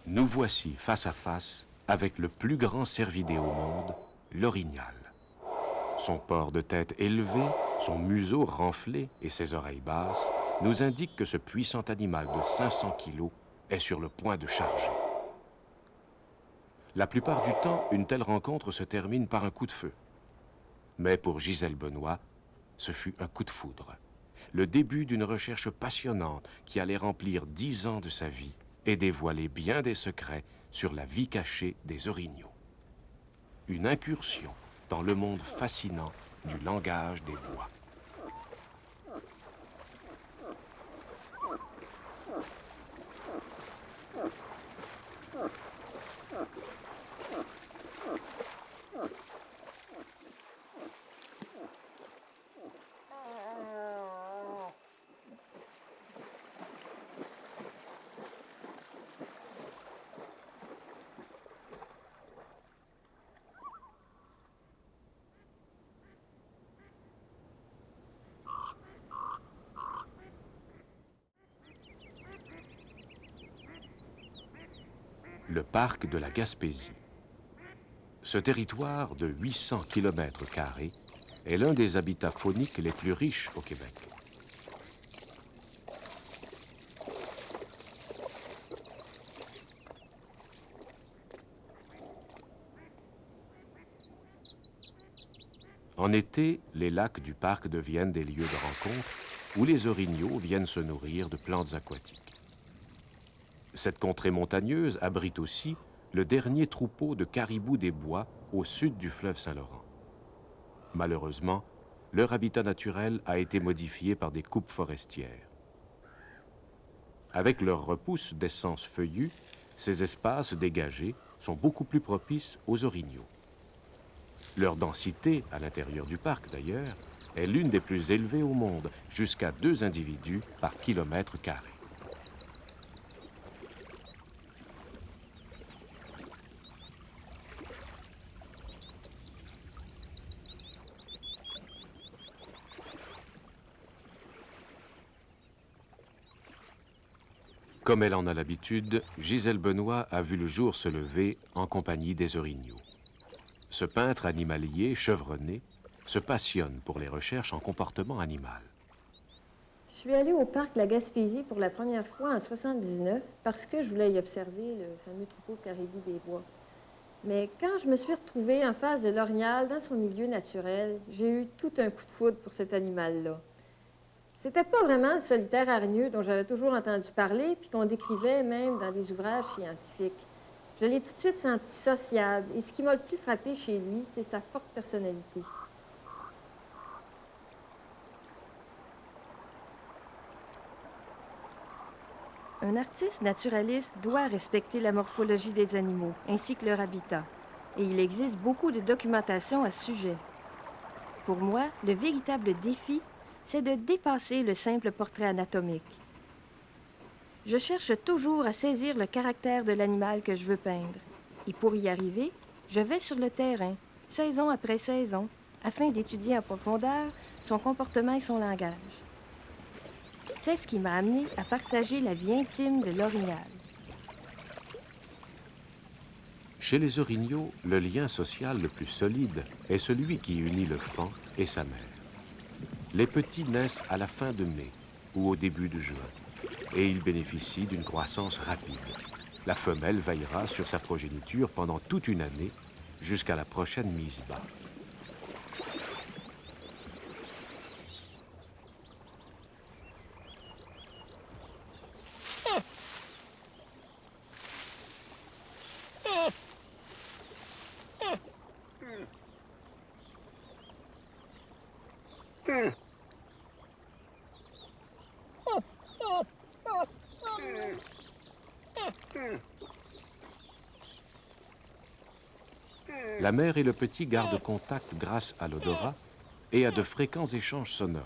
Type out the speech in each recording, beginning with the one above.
Nous voici face à face avec le plus grand cervidé au monde, l'orignal. Son port de tête élevé, son museau renflé et ses oreilles basses nous indiquent que ce puissant animal de 500 kilos est sur le point de charger. La plupart du temps, une telle rencontre se termine par un coup de feu. Mais pour Gisèle Benoît, ce fut un coup de foudre. Le début d'une recherche passionnante qui allait remplir 10 ans de sa vie et dévoiler bien des secrets sur la vie cachée des orignaux. Une incursion dans le monde fascinant du langage des bois. Le parc de la Gaspésie. Ce territoire de 800 km² est l'un des habitats fauniques les plus riches au Québec. En été, les lacs du parc deviennent des lieux de rencontre où les orignaux viennent se nourrir de plantes aquatiques. Cette contrée montagneuse abrite aussi le dernier troupeau de caribous des bois au sud du fleuve Saint-Laurent. Malheureusement, leur habitat naturel a été modifié par des coupes forestières. Avec leur repousse d'essences feuillues, ces espaces dégagés sont beaucoup plus propices aux orignaux. Leur densité, à l'intérieur du parc d'ailleurs, est l'une des plus élevées au monde, jusqu'à 2 individus par kilomètre carré. Comme elle en a l'habitude, Gisèle Benoît a vu le jour se lever en compagnie des orignaux. Ce peintre animalier chevronné se passionne pour les recherches en comportement animal. Je suis allée au parc de la Gaspésie pour la première fois en 1979 parce que je voulais y observer le fameux troupeau de caribous des bois. Mais quand je me suis retrouvée en face de l'orignal dans son milieu naturel, j'ai eu tout un coup de foudre pour cet animal-là. C'était pas vraiment le solitaire hargneux dont j'avais toujours entendu parler puis qu'on décrivait même dans des ouvrages scientifiques. Je l'ai tout de suite senti sociable et ce qui m'a le plus frappé chez lui, c'est sa forte personnalité. Un artiste naturaliste doit respecter la morphologie des animaux ainsi que leur habitat. Et il existe beaucoup de documentation à ce sujet. Pour moi, le véritable défi, c'est de dépasser le simple portrait anatomique. Je cherche toujours à saisir le caractère de l'animal que je veux peindre. Et pour y arriver, je vais sur le terrain, saison après saison, afin d'étudier en profondeur son comportement et son langage. C'est ce qui m'a amené à partager la vie intime de l'orignal. Chez les orignaux, le lien social le plus solide est celui qui unit le faon et sa mère. Les petits naissent à la fin de mai ou au début de juin, et ils bénéficient d'une croissance rapide. La femelle veillera sur sa progéniture pendant toute une année, jusqu'à la prochaine mise bas. La mère et le petit gardent contact grâce à l'odorat et à de fréquents échanges sonores.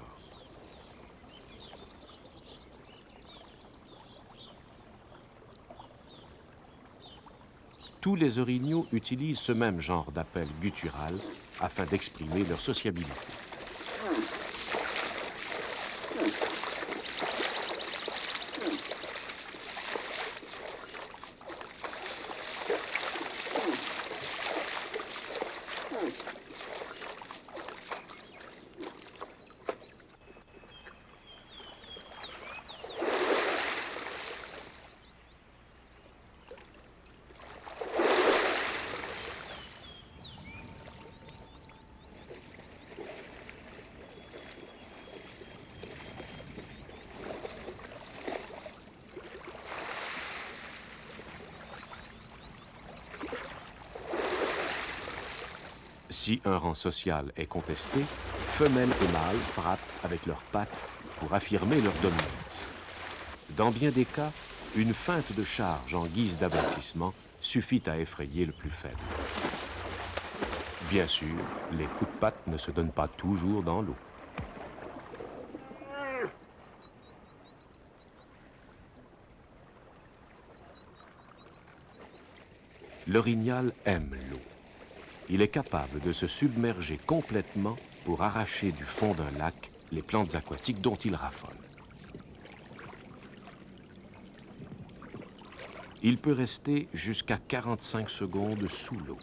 Tous les orignaux utilisent ce même genre d'appel guttural afin d'exprimer leur sociabilité. Si un rang social est contesté, femelles et mâles frappent avec leurs pattes pour affirmer leur dominance. Dans bien des cas, une feinte de charge en guise d'avertissement suffit à effrayer le plus faible. Bien sûr, les coups de patte ne se donnent pas toujours dans l'eau. L'orignal aime l'eau. Il est capable de se submerger complètement pour arracher du fond d'un lac les plantes aquatiques dont il raffole. Il peut rester jusqu'à 45 secondes sous l'eau.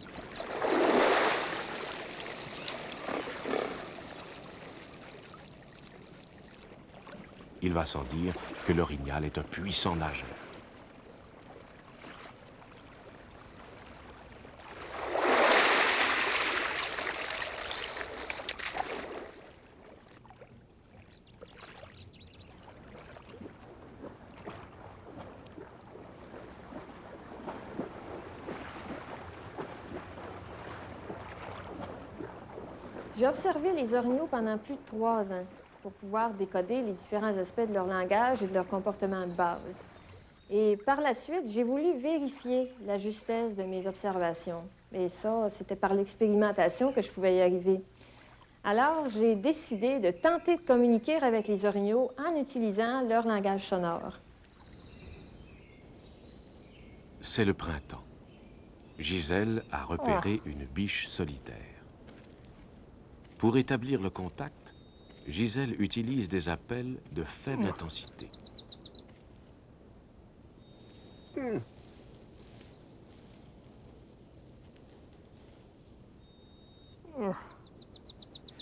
Il va sans dire que l'orignal est un puissant nageur. J'ai observé les orignaux pendant plus de 3 ans pour pouvoir décoder les différents aspects de leur langage et de leur comportement de base. Et par la suite, j'ai voulu vérifier la justesse de mes observations. Et ça, c'était par l'expérimentation que je pouvais y arriver. Alors, j'ai décidé de tenter de communiquer avec les orignaux en utilisant leur langage sonore. C'est le printemps. Gisèle a repéré une biche solitaire. Pour établir le contact, Gisèle utilise des appels de faible intensité.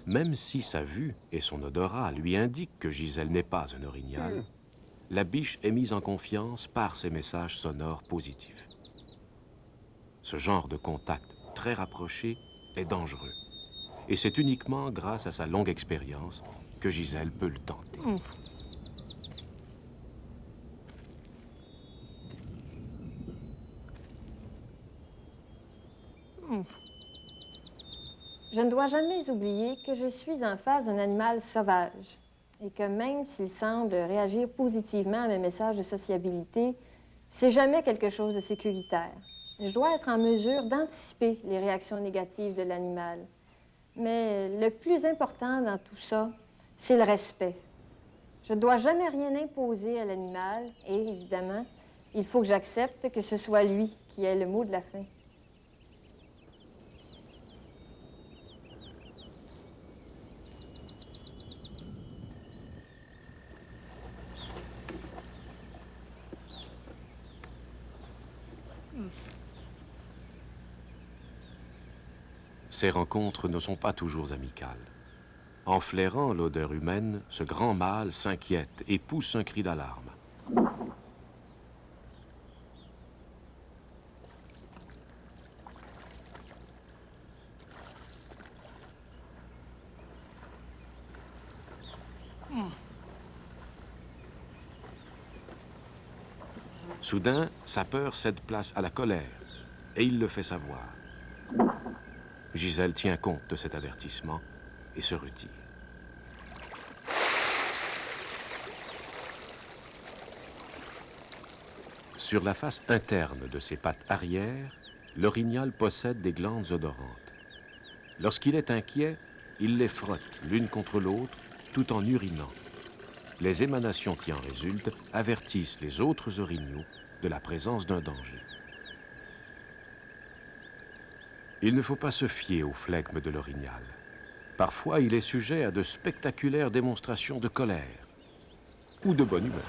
Même si sa vue et son odorat lui indiquent que Gisèle n'est pas un orignal, la biche est mise en confiance par ses messages sonores positifs. Ce genre de contact très rapproché est dangereux. Et c'est uniquement grâce à sa longue expérience que Gisèle peut le tenter. Je ne dois jamais oublier que je suis en face d'un animal sauvage et que même s'il semble réagir positivement à mes messages de sociabilité, c'est jamais quelque chose de sécuritaire. Je dois être en mesure d'anticiper les réactions négatives de l'animal. Mais le plus important dans tout ça, c'est le respect. Je ne dois jamais rien imposer à l'animal et, évidemment, il faut que j'accepte que ce soit lui qui ait le mot de la fin. Ces rencontres ne sont pas toujours amicales. En flairant l'odeur humaine, ce grand mâle s'inquiète et pousse un cri d'alarme. Soudain, sa peur cède place à la colère, et il le fait savoir. Gisèle tient compte de cet avertissement et se retire. Sur la face interne de ses pattes arrière, l'orignal possède des glandes odorantes. Lorsqu'il est inquiet, il les frotte l'une contre l'autre tout en urinant. Les émanations qui en résultent avertissent les autres orignaux de la présence d'un danger. Il ne faut pas se fier au flegme de l'orignal. Parfois, il est sujet à de spectaculaires démonstrations de colère ou de bonne humeur.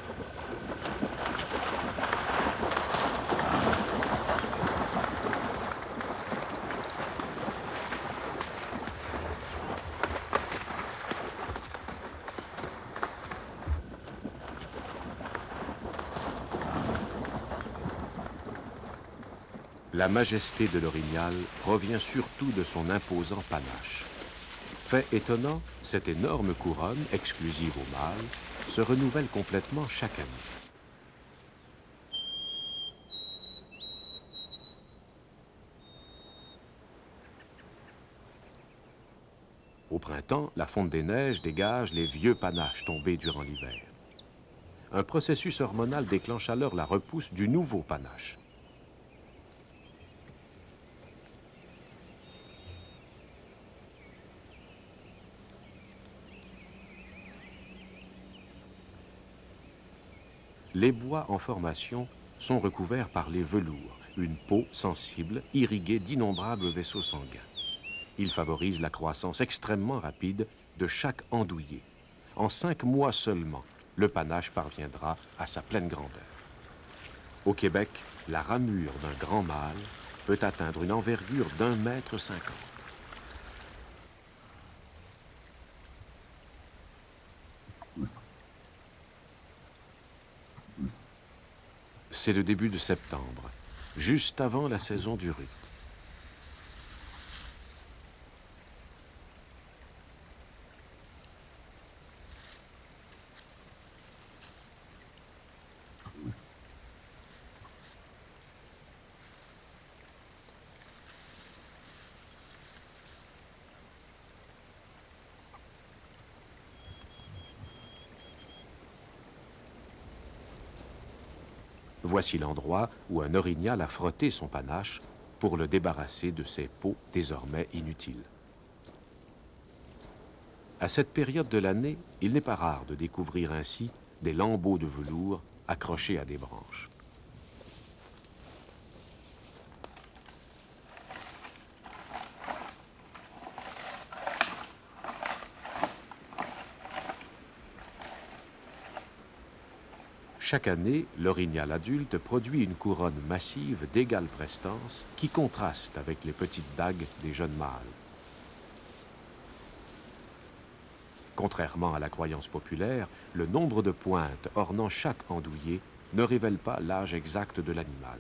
La majesté de l'orignal provient surtout de son imposant panache. Fait étonnant, cette énorme couronne, exclusive aux mâles, se renouvelle complètement chaque année. Au printemps, la fonte des neiges dégage les vieux panaches tombés durant l'hiver. Un processus hormonal déclenche alors la repousse du nouveau panache. Les bois en formation sont recouverts par les velours, une peau sensible irriguée d'innombrables vaisseaux sanguins. Ils favorisent la croissance extrêmement rapide de chaque andouillé. En 5 mois seulement, le panache parviendra à sa pleine grandeur. Au Québec, la ramure d'un grand mâle peut atteindre une envergure d'1,50 m. C'est le début de septembre, juste avant la saison du rut. Voici l'endroit où un orignal a frotté son panache pour le débarrasser de ses peaux désormais inutiles. À cette période de l'année, il n'est pas rare de découvrir ainsi des lambeaux de velours accrochés à des branches. Chaque année, l'orignal adulte produit une couronne massive d'égale prestance qui contraste avec les petites dagues des jeunes mâles. Contrairement à la croyance populaire, le nombre de pointes ornant chaque andouillé ne révèle pas l'âge exact de l'animal.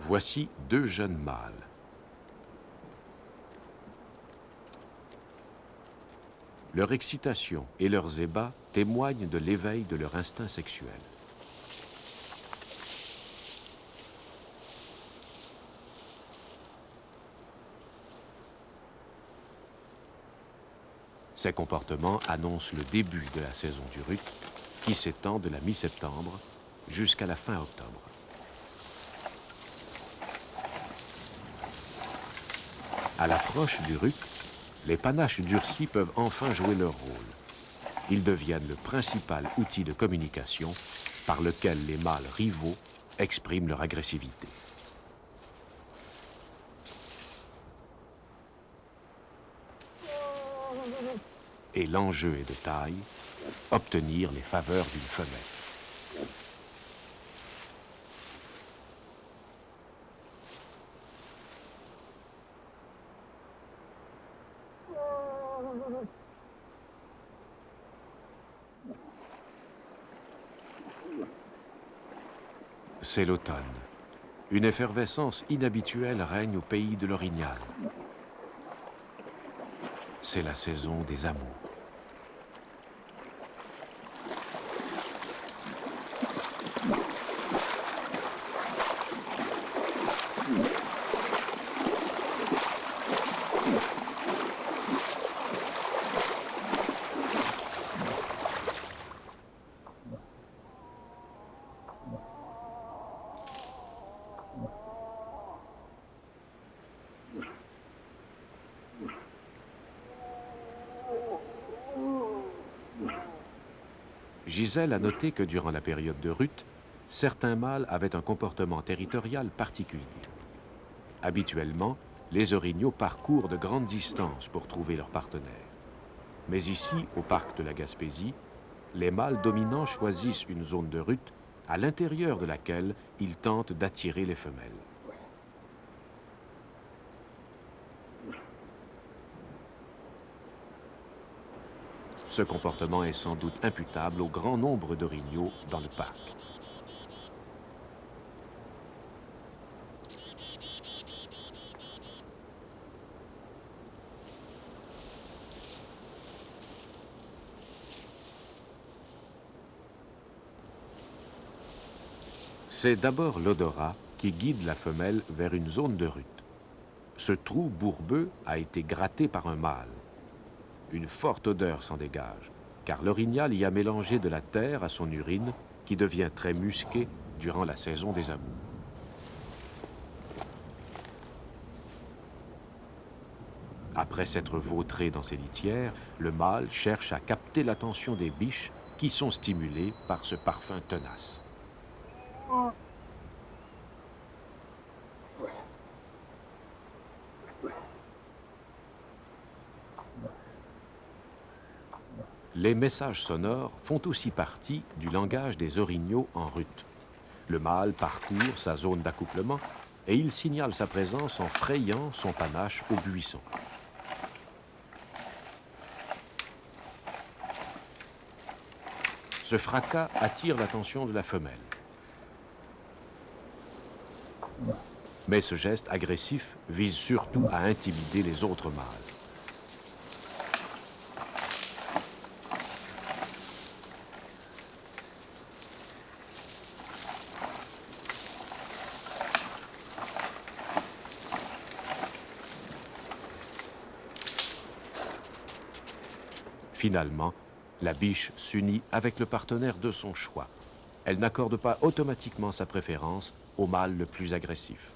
Voici 2 jeunes mâles. Leur excitation et leurs ébats témoignent de l'éveil de leur instinct sexuel. Ces comportements annoncent le début de la saison du rut, qui s'étend de la mi-septembre jusqu'à la fin octobre. À l'approche du rut, les panaches durcis peuvent enfin jouer leur rôle. Ils deviennent le principal outil de communication par lequel les mâles rivaux expriment leur agressivité. Et l'enjeu est de taille, obtenir les faveurs d'une femelle. C'est l'automne. Une effervescence inhabituelle règne au pays de l'orignal. C'est la saison des amours. Gisèle a noté que durant la période de rut, certains mâles avaient un comportement territorial particulier. Habituellement, les orignaux parcourent de grandes distances pour trouver leur partenaire. Mais ici, au parc de la Gaspésie, les mâles dominants choisissent une zone de rut à l'intérieur de laquelle ils tentent d'attirer les femelles. Ce comportement est sans doute imputable au grand nombre d'orignaux dans le parc. C'est d'abord l'odorat qui guide la femelle vers une zone de rut. Ce trou bourbeux a été gratté par un mâle. Une forte odeur s'en dégage, car l'orignal y a mélangé de la terre à son urine, qui devient très musquée durant la saison des amours. Après s'être vautré dans ses litières, le mâle cherche à capter l'attention des biches qui sont stimulées par ce parfum tenace. Les messages sonores font aussi partie du langage des orignaux en rut. Le mâle parcourt sa zone d'accouplement et il signale sa présence en frayant son panache au buisson. Ce fracas attire l'attention de la femelle. Mais ce geste agressif vise surtout à intimider les autres mâles. Finalement, la biche s'unit avec le partenaire de son choix. Elle n'accorde pas automatiquement sa préférence au mâle le plus agressif.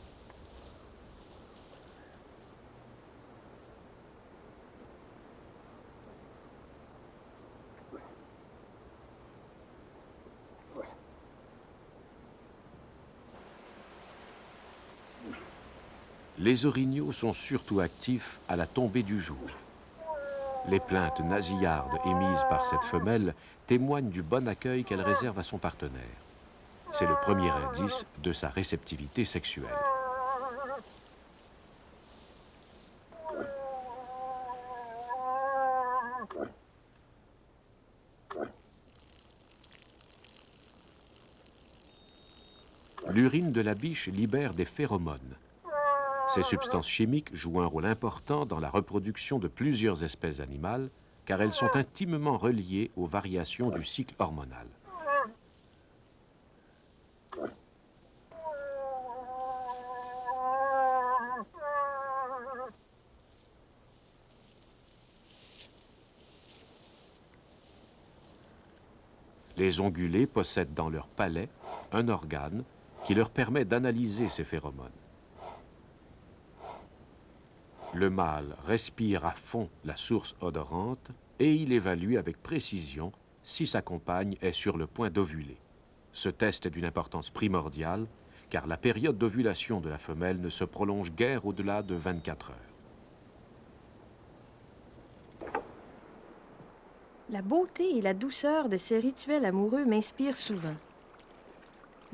Les orignaux sont surtout actifs à la tombée du jour. Les plaintes nasillardes émises par cette femelle témoignent du bon accueil qu'elle réserve à son partenaire. C'est le premier indice de sa réceptivité sexuelle. L'urine de la biche libère des phéromones. Ces substances chimiques jouent un rôle important dans la reproduction de plusieurs espèces animales, car elles sont intimement reliées aux variations du cycle hormonal. Les ongulés possèdent dans leur palais un organe qui leur permet d'analyser ces phéromones. Le mâle respire à fond la source odorante et il évalue avec précision si sa compagne est sur le point d'ovuler. Ce test est d'une importance primordiale car la période d'ovulation de la femelle ne se prolonge guère au-delà de 24 heures. La beauté et la douceur de ces rituels amoureux m'inspirent souvent.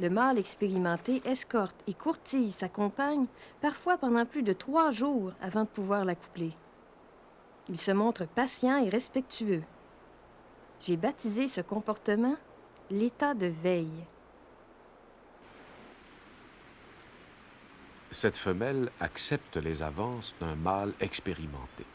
Le mâle expérimenté escorte et courtille sa compagne, parfois pendant plus de 3 jours avant de pouvoir l'accoupler. Il se montre patient et respectueux. J'ai baptisé ce comportement l'état de veille. Cette femelle accepte les avances d'un mâle expérimenté.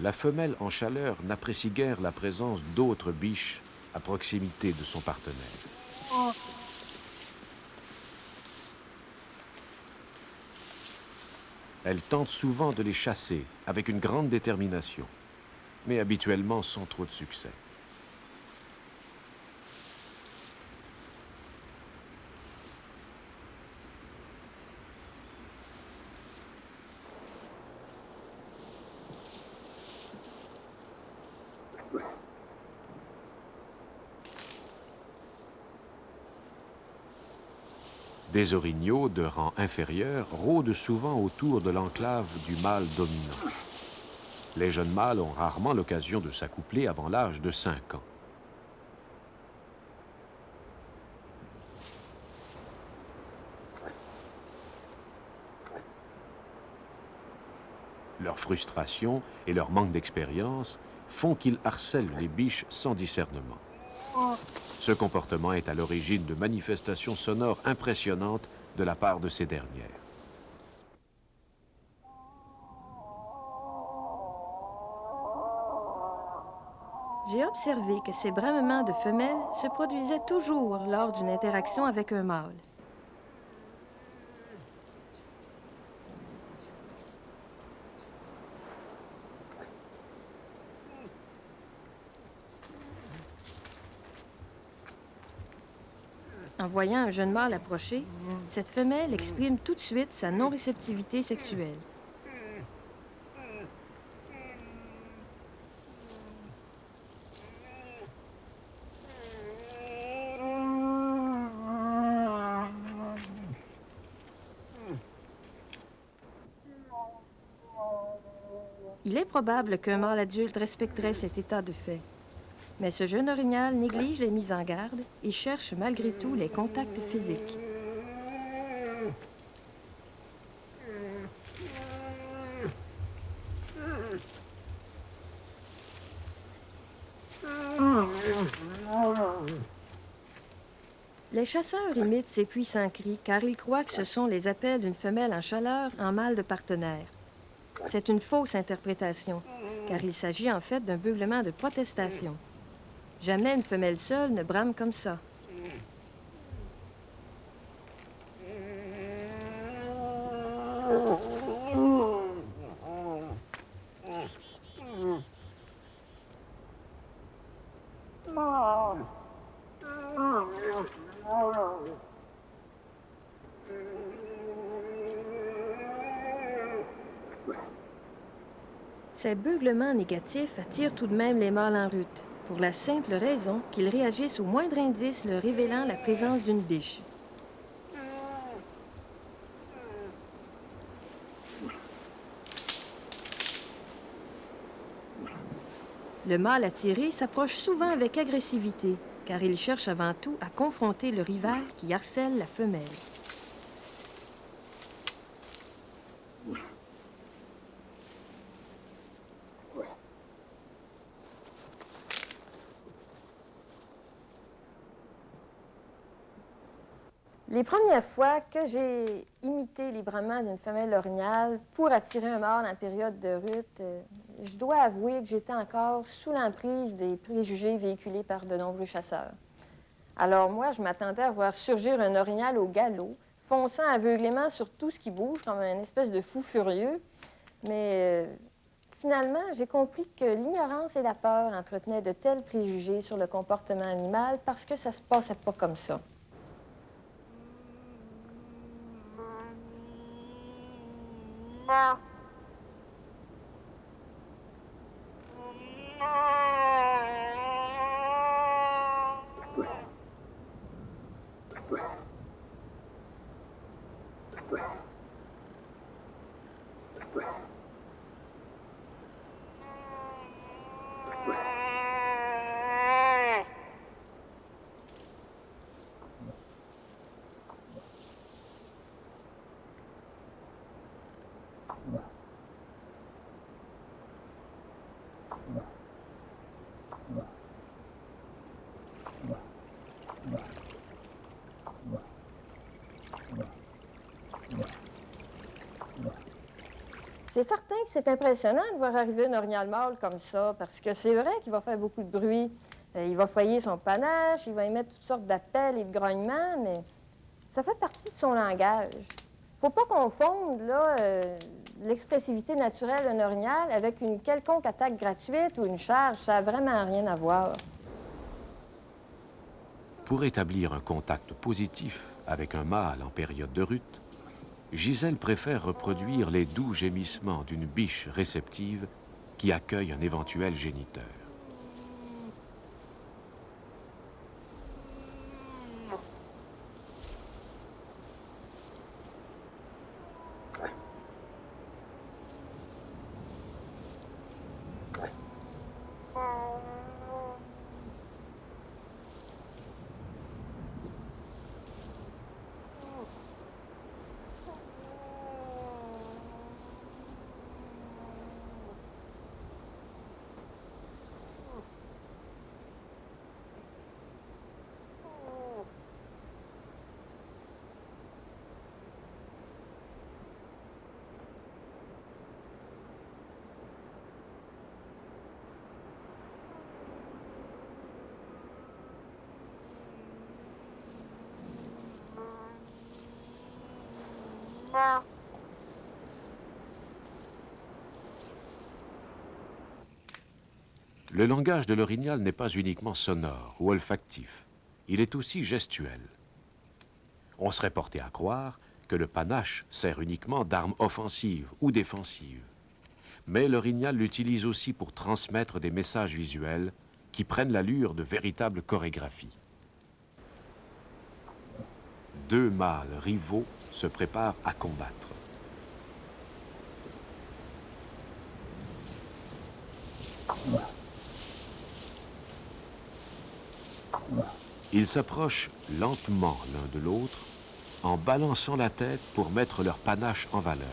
La femelle en chaleur n'apprécie guère la présence d'autres biches à proximité de son partenaire. Elle tente souvent de les chasser avec une grande détermination, mais habituellement sans trop de succès. Des orignaux de rang inférieur rôdent souvent autour de l'enclave du mâle dominant. Les jeunes mâles ont rarement l'occasion de s'accoupler avant l'âge de 5 ans. Leur frustration et leur manque d'expérience font qu'ils harcèlent les biches sans discernement. Ce comportement est à l'origine de manifestations sonores impressionnantes de la part de ces dernières. J'ai observé que ces bramements de femelles se produisaient toujours lors d'une interaction avec un mâle. En voyant un jeune mâle approcher, cette femelle exprime tout de suite sa non-réceptivité sexuelle. Il est probable qu'un mâle adulte respecterait cet état de fait. Mais ce jeune orignal néglige les mises en garde et cherche malgré tout les contacts physiques. Les chasseurs imitent ces puissants cris car ils croient que ce sont les appels d'une femelle en chaleur en mâle de partenaire. C'est une fausse interprétation, car il s'agit en fait d'un beuglement de protestation. Jamais une femelle seule ne brame comme ça. Ces beuglements négatifs attirent tout de même les mâles en rut, pour la simple raison qu'ils réagissent au moindre indice leur révélant la présence d'une biche. Le mâle attiré s'approche souvent avec agressivité, car il cherche avant tout à confronter le rival qui harcèle la femelle. Les premières fois que j'ai imité les bramements d'une femelle orignale pour attirer un mâle en période de rut, je dois avouer que j'étais encore sous l'emprise des préjugés véhiculés par de nombreux chasseurs. Alors moi, je m'attendais à voir surgir un orignal au galop, fonçant aveuglément sur tout ce qui bouge comme un espèce de fou furieux. Mais finalement, j'ai compris que l'ignorance et la peur entretenaient de tels préjugés sur le comportement animal parce que ça se passait pas comme ça. C'est certain que c'est impressionnant de voir arriver un orignal mâle comme ça, parce que c'est vrai qu'il va faire beaucoup de bruit. Il va foyer son panache, il va émettre toutes sortes d'appels et de grognements, mais ça fait partie de son langage. Faut pas confondre là, l'expressivité naturelle d'un orignal avec une quelconque attaque gratuite ou une charge. Ça n'a vraiment rien à voir. Pour établir un contact positif avec un mâle en période de rut, Gisèle préfère reproduire les doux gémissements d'une biche réceptive qui accueille un éventuel géniteur. Le langage de l'orignal n'est pas uniquement sonore ou olfactif, il est aussi gestuel. On serait porté à croire que le panache sert uniquement d'arme offensive ou défensive. Mais l'orignal l'utilise aussi pour transmettre des messages visuels qui prennent l'allure de véritables chorégraphies. Deux mâles rivaux se préparent à combattre. Ils s'approchent lentement l'un de l'autre en balançant la tête pour mettre leur panache en valeur.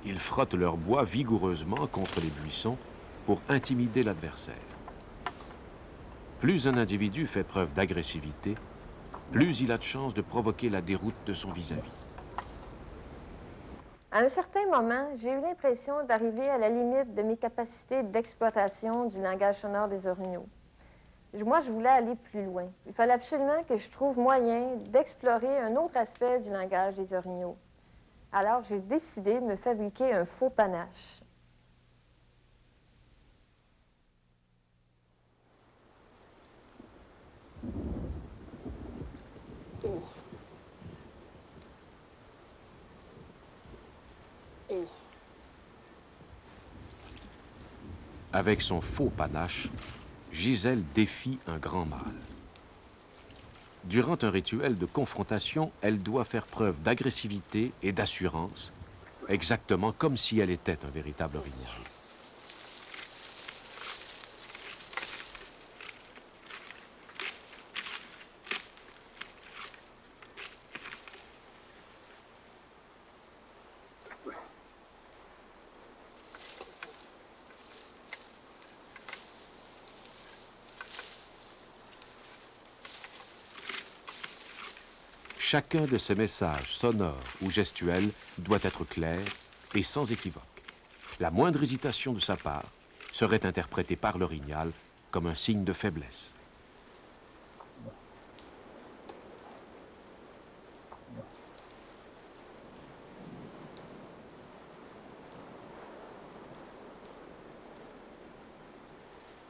Ils frottent leur bois vigoureusement contre les buissons pour intimider l'adversaire. Plus un individu fait preuve d'agressivité, plus il a de chances de provoquer la déroute de son vis-à-vis. À un certain moment, j'ai eu l'impression d'arriver à la limite de mes capacités d'exploitation du langage sonore des orignaux. Moi, je voulais aller plus loin. Il fallait absolument que je trouve moyen d'explorer un autre aspect du langage des orignaux. Alors, j'ai décidé de me fabriquer un faux panache. Avec son faux panache, Gisèle défie un grand mâle. Durant un rituel de confrontation, elle doit faire preuve d'agressivité et d'assurance, exactement comme si elle était un véritable orignal. Chacun de ces messages sonores ou gestuels doit être clair et sans équivoque. La moindre hésitation de sa part serait interprétée par l'orignal comme un signe de faiblesse.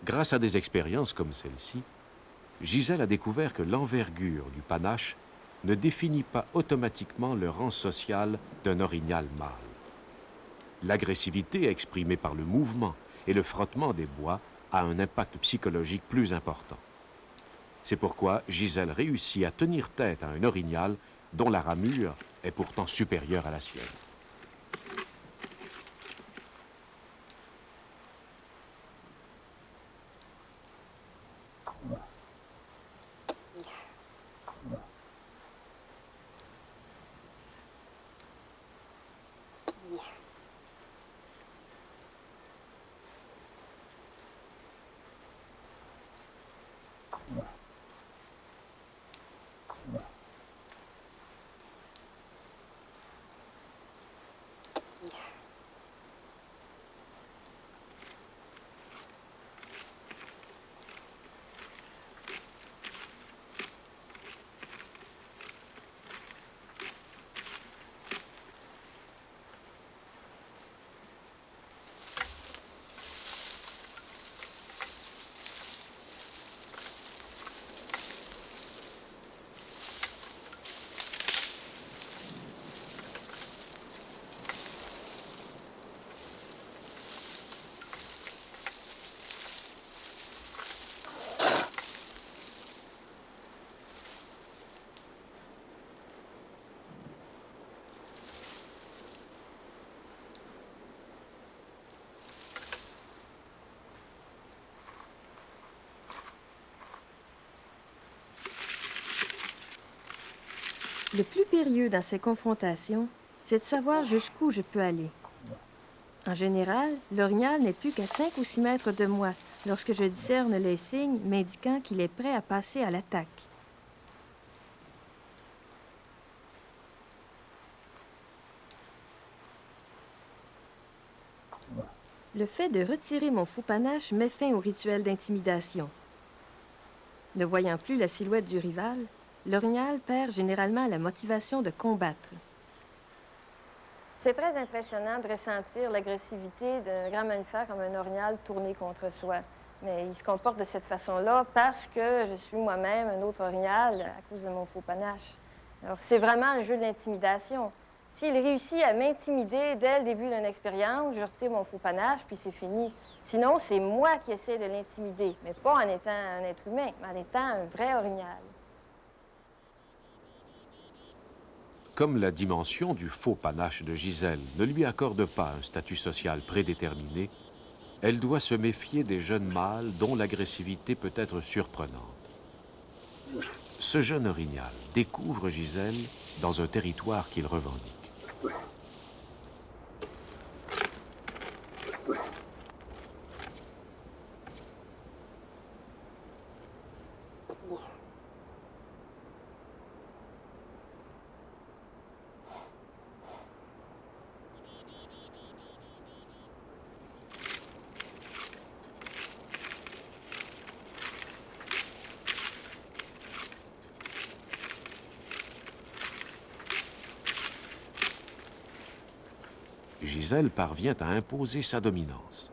Grâce à des expériences comme celle-ci, Gisèle a découvert que l'envergure du panache ne définit pas automatiquement le rang social d'un orignal mâle. L'agressivité exprimée par le mouvement et le frottement des bois a un impact psychologique plus important. C'est pourquoi Gisèle réussit à tenir tête à un orignal dont la ramure est pourtant supérieure à la sienne. Le plus périlleux dans ces confrontations, c'est de savoir jusqu'où je peux aller. En général, l'orignal n'est plus qu'à 5 ou 6 mètres de moi lorsque je discerne les signes m'indiquant qu'il est prêt à passer à l'attaque. Le fait de retirer mon faux panache met fin au rituel d'intimidation. Ne voyant plus la silhouette du rival, l'orignal perd généralement la motivation de combattre. C'est très impressionnant de ressentir l'agressivité d'un grand mammifère comme un orignal tourné contre soi. Mais il se comporte de cette façon-là parce que je suis moi-même un autre orignal à cause de mon faux panache. Alors, c'est vraiment le jeu de l'intimidation. S'il réussit à m'intimider dès le début d'une expérience, je retire mon faux panache, puis c'est fini. Sinon, c'est moi qui essaie de l'intimider, mais pas en étant un être humain, mais en étant un vrai orignal. Comme la dimension du faux panache de Gisèle ne lui accorde pas un statut social prédéterminé, elle doit se méfier des jeunes mâles dont l'agressivité peut être surprenante. Ce jeune orignal découvre Gisèle dans un territoire qu'il revendique. Gisèle parvient à imposer sa dominance.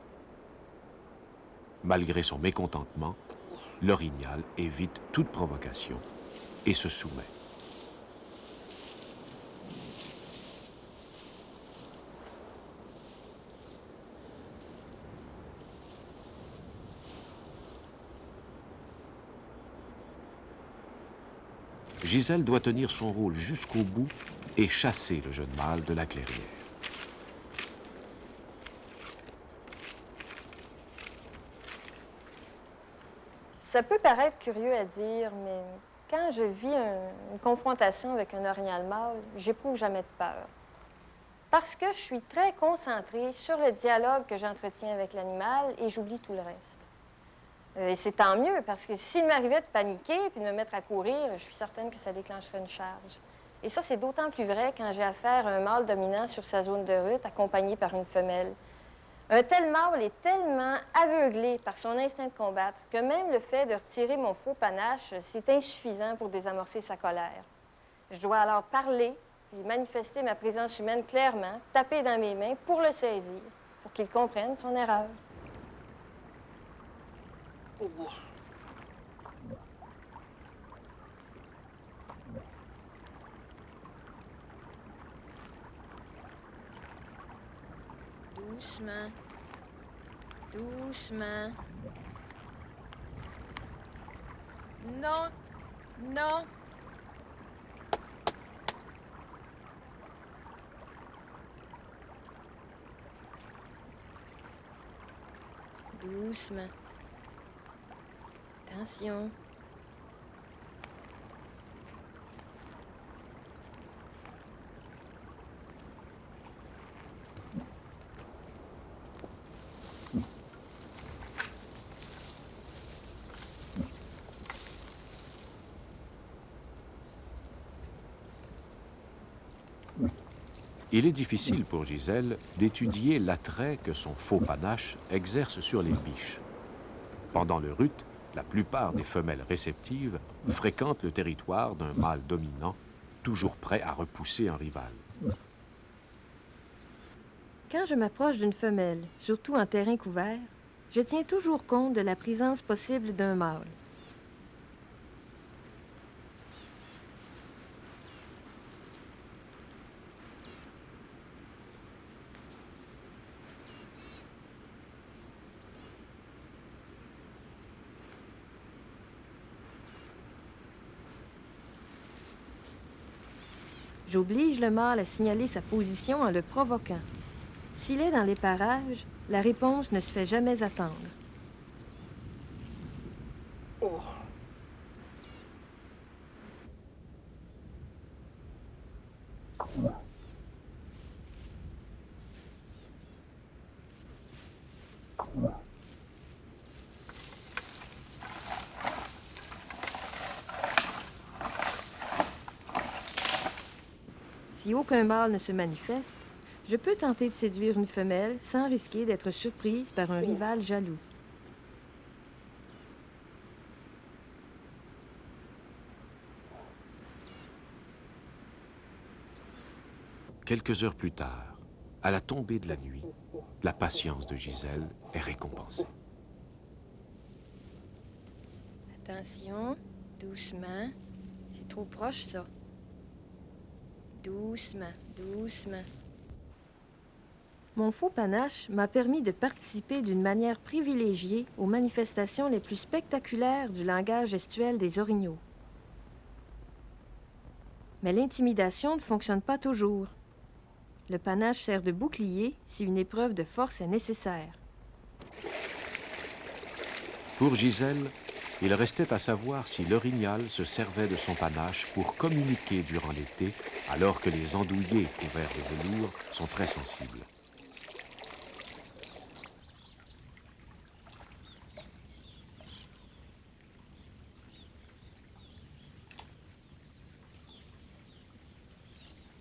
Malgré son mécontentement, l'orignal évite toute provocation et se soumet. Gisèle doit tenir son rôle jusqu'au bout et chasser le jeune mâle de la clairière. Ça peut paraître curieux à dire, mais quand je vis une confrontation avec un orignal mâle, j'éprouve jamais de peur. Parce que je suis très concentrée sur le dialogue que j'entretiens avec l'animal et j'oublie tout le reste. Et c'est tant mieux, parce que s'il m'arrivait de paniquer puis de me mettre à courir, je suis certaine que ça déclencherait une charge. Et ça, c'est d'autant plus vrai quand j'ai affaire à un mâle dominant sur sa zone de route, accompagné par une femelle. Un tel mâle est tellement aveuglé par son instinct de combattre que même le fait de retirer mon faux panache, c'est insuffisant pour désamorcer sa colère. Je dois alors parler et manifester ma présence humaine clairement, taper dans mes mains pour le saisir, pour qu'il comprenne son erreur. Doucement. Doucement. Non, non. Doucement. Attention. Il est difficile pour Gisèle d'étudier l'attrait que son faux panache exerce sur les biches. Pendant le rut, la plupart des femelles réceptives fréquentent le territoire d'un mâle dominant, toujours prêt à repousser un rival. Quand je m'approche d'une femelle, surtout en terrain couvert, je tiens toujours compte de la présence possible d'un mâle. J'oblige le mâle à signaler sa position en le provoquant. S'il est dans les parages, la réponse ne se fait jamais attendre. Si aucun mâle ne se manifeste, je peux tenter de séduire une femelle sans risquer d'être surprise par un rival jaloux. Quelques heures plus tard, à la tombée de la nuit, la patience de Gisèle est récompensée. Attention, doucement. C'est trop proche, ça. Doucement, doucement. Mon faux panache m'a permis de participer d'une manière privilégiée aux manifestations les plus spectaculaires du langage gestuel des orignaux. Mais l'intimidation ne fonctionne pas toujours. Le panache sert de bouclier si une épreuve de force est nécessaire. Pour Gisèle, il restait à savoir si l'orignal se servait de son panache pour communiquer durant l'été, alors que les andouillés couverts de velours sont très sensibles.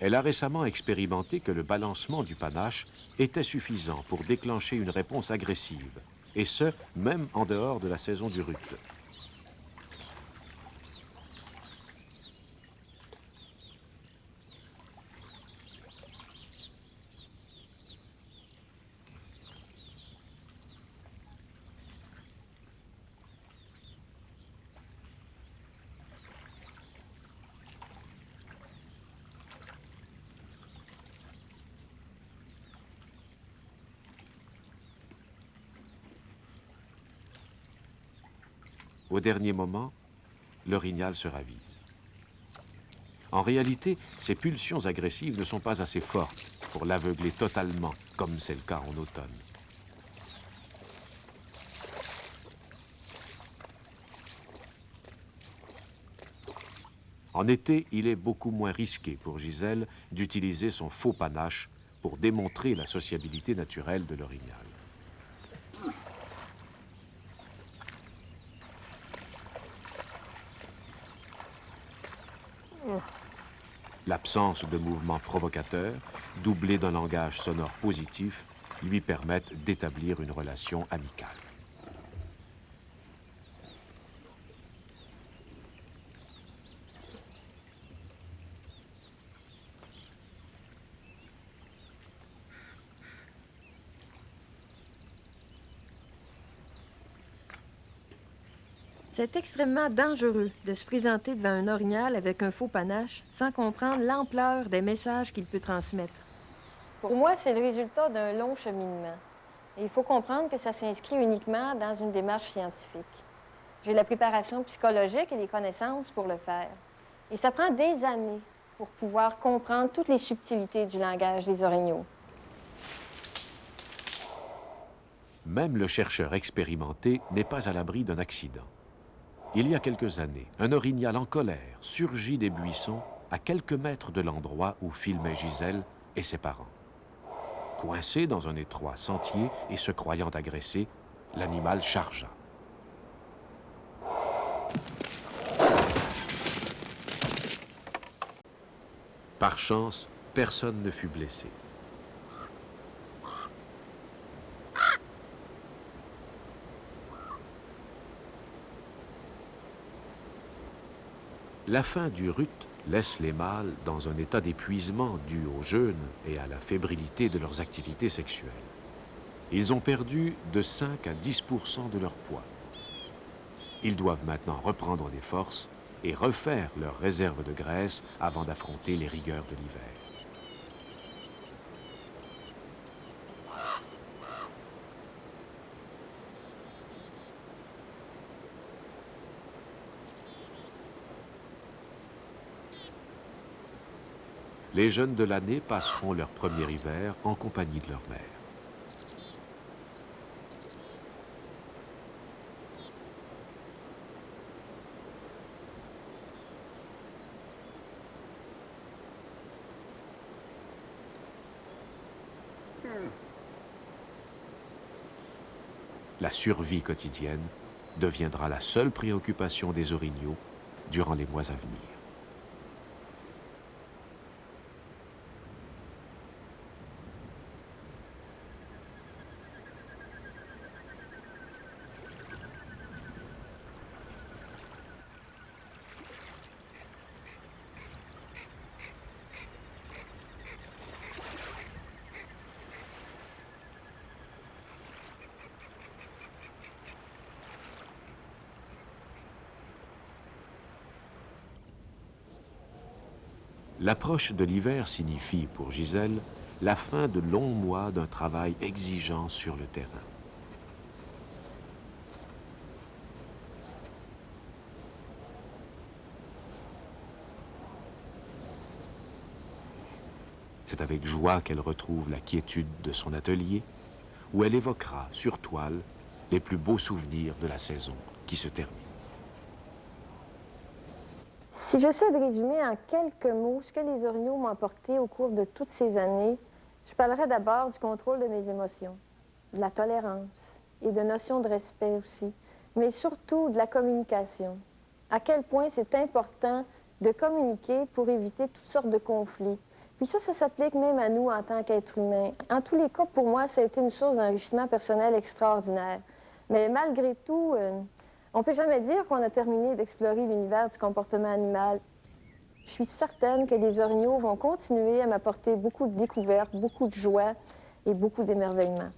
Elle a récemment expérimenté que le balancement du panache était suffisant pour déclencher une réponse agressive, et ce, même en dehors de la saison du rut. Au dernier moment, l'orignal se ravise. En réalité, ses pulsions agressives ne sont pas assez fortes pour l'aveugler totalement, comme c'est le cas en automne. En été, il est beaucoup moins risqué pour Gisèle d'utiliser son faux panache pour démontrer la sociabilité naturelle de l'orignal. L'absence de mouvements provocateurs, doublée d'un langage sonore positif, lui permettent d'établir une relation amicale. C'est extrêmement dangereux de se présenter devant un orignal avec un faux panache sans comprendre l'ampleur des messages qu'il peut transmettre. Pour moi, c'est le résultat d'un long cheminement. Et il faut comprendre que ça s'inscrit uniquement dans une démarche scientifique. J'ai la préparation psychologique et les connaissances pour le faire. Et ça prend des années pour pouvoir comprendre toutes les subtilités du langage des orignaux. Même le chercheur expérimenté n'est pas à l'abri d'un accident. Il y a quelques années, un orignal en colère surgit des buissons à quelques mètres de l'endroit où filmaient Gisèle et ses parents. Coincé dans un étroit sentier et se croyant agressé, l'animal chargea. Par chance, personne ne fut blessé. La fin du rut laisse les mâles dans un état d'épuisement dû au jeûne et à la fébrilité de leurs activités sexuelles. Ils ont perdu de 5 à 10% de leur poids. Ils doivent maintenant reprendre des forces et refaire leurs réserves de graisse avant d'affronter les rigueurs de l'hiver. Les jeunes de l'année passeront leur premier hiver en compagnie de leur mère. La survie quotidienne deviendra la seule préoccupation des orignaux durant les mois à venir. L'approche de l'hiver signifie, pour Gisèle, la fin de longs mois d'un travail exigeant sur le terrain. C'est avec joie qu'elle retrouve la quiétude de son atelier, où elle évoquera, sur toile, les plus beaux souvenirs de la saison qui se termine. Si j'essaie de résumer en quelques mots ce que les orignaux m'ont apporté au cours de toutes ces années, je parlerai d'abord du contrôle de mes émotions, de la tolérance et de notions de respect aussi, mais surtout de la communication. À quel point c'est important de communiquer pour éviter toutes sortes de conflits. Puis ça s'applique même à nous en tant qu'êtres humains. En tous les cas, pour moi, ça a été une source d'enrichissement personnel extraordinaire. Mais malgré tout, on ne peut jamais dire qu'on a terminé d'explorer l'univers du comportement animal. Je suis certaine que les orignaux vont continuer à m'apporter beaucoup de découvertes, beaucoup de joie et beaucoup d'émerveillement.